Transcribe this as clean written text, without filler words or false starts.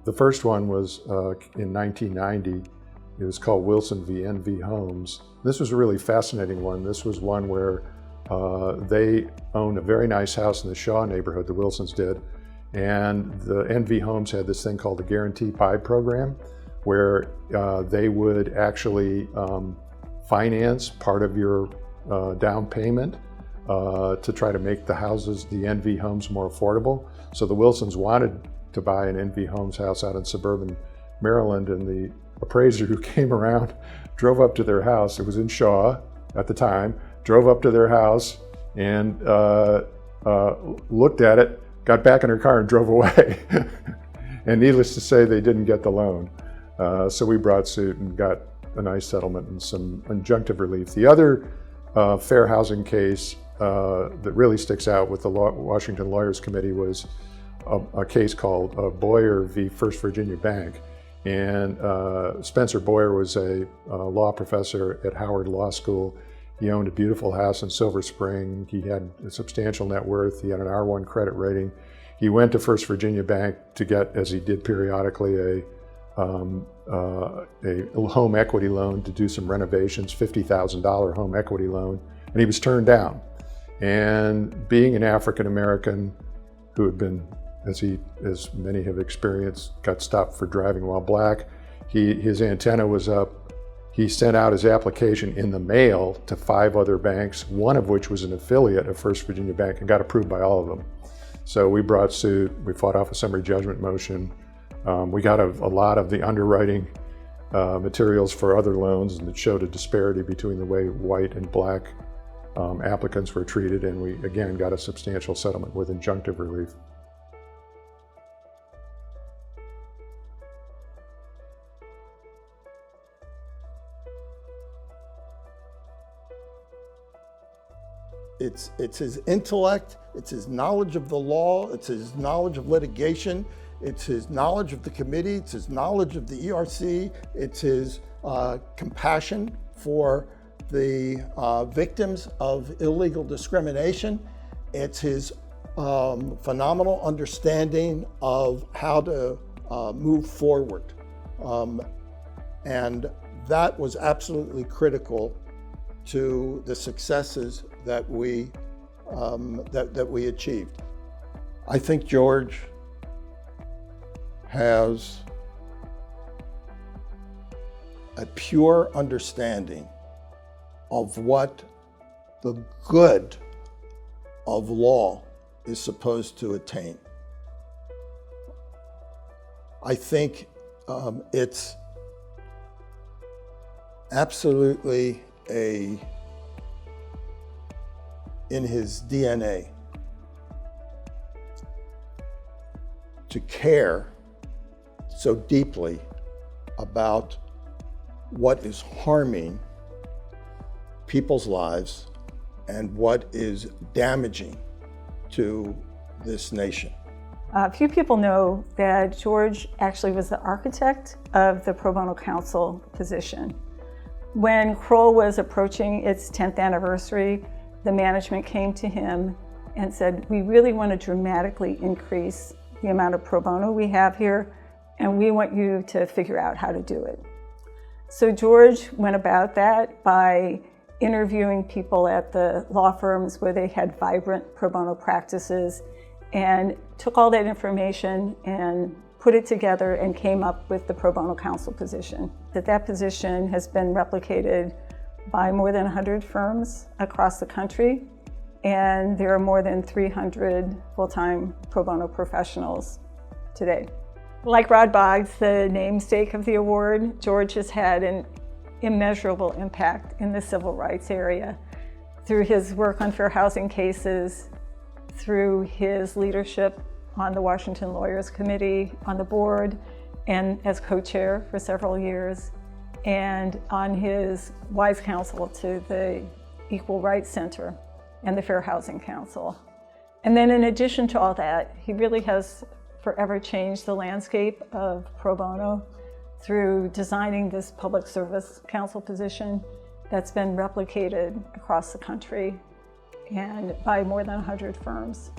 The first one was in 1990. It was called Wilson v. NV Homes. This was a really fascinating one. This was one where they owned a very nice house in the Shaw neighborhood, the Wilsons did, and the NV Homes had this thing called the Guarantee Buy program, where they would actually finance part of your down payment to try to make the houses, the NV Homes, more affordable. So the Wilsons wanted to buy an NV Homes house out in suburban Maryland, and the appraiser who came around drove up to their house. It was in Shaw at the time. Drove up to their house and looked at it, got back in her car and drove away. And needless to say, they didn't get the loan. So we brought suit and got a nice settlement and some injunctive relief. The other fair housing case that really sticks out with the Washington Lawyers Committee was a case called Boyer v. First Virginia Bank. And Spencer Boyer was a law professor at Howard Law School. He owned a beautiful house in Silver Spring. He had a substantial net worth. He had an R1 credit rating. He went to First Virginia Bank to get, as he did periodically, a home equity loan to do some renovations, $50,000 home equity loan, and he was turned down. And being an African American who had been, as many have experienced, got stopped for driving while black, his antenna was up. He sent out his application in the mail to 5 other banks, one of which was an affiliate of First Virginia Bank, and got approved by all of them. So we brought suit, we fought off a summary judgment motion. We got a lot of the underwriting materials for other loans, and it showed a disparity between the way white and black applicants were treated, and we again got a substantial settlement with injunctive relief. It's his intellect, it's his knowledge of the law, it's his knowledge of litigation, it's his knowledge of the committee, it's his knowledge of the ERC, it's his compassion for the victims of illegal discrimination, it's his phenomenal understanding of how to move forward. And that was absolutely critical to the successes that we achieved. I think George has a pure understanding of what the good of law is supposed to attain. I think it's absolutely in his DNA to care so deeply about what is harming people's lives and what is damaging to this nation. Few people know that George actually was the architect of the pro bono counsel position. When Kroll was approaching its 10th anniversary, the management came to him and said, we really want to dramatically increase the amount of pro bono we have here, and we want you to figure out how to do it. So George went about that by interviewing people at the law firms where they had vibrant pro bono practices, and took all that information and put it together and came up with the pro bono counsel position. That position has been replicated by more than 100 firms across the country, and there are more than 300 full-time pro bono professionals today. Like Rod Boggs, the namesake of the award, George has had an immeasurable impact in the civil rights area through his work on fair housing cases, through his leadership on the Washington Lawyers Committee, on the board, and as co-chair for several years, and on his wise counsel to the Equal Rights Center and the Fair Housing Council. And then in addition to all that, he really has forever changed the landscape of pro bono through designing this public service counsel position that's been replicated across the country and by more than 100 firms.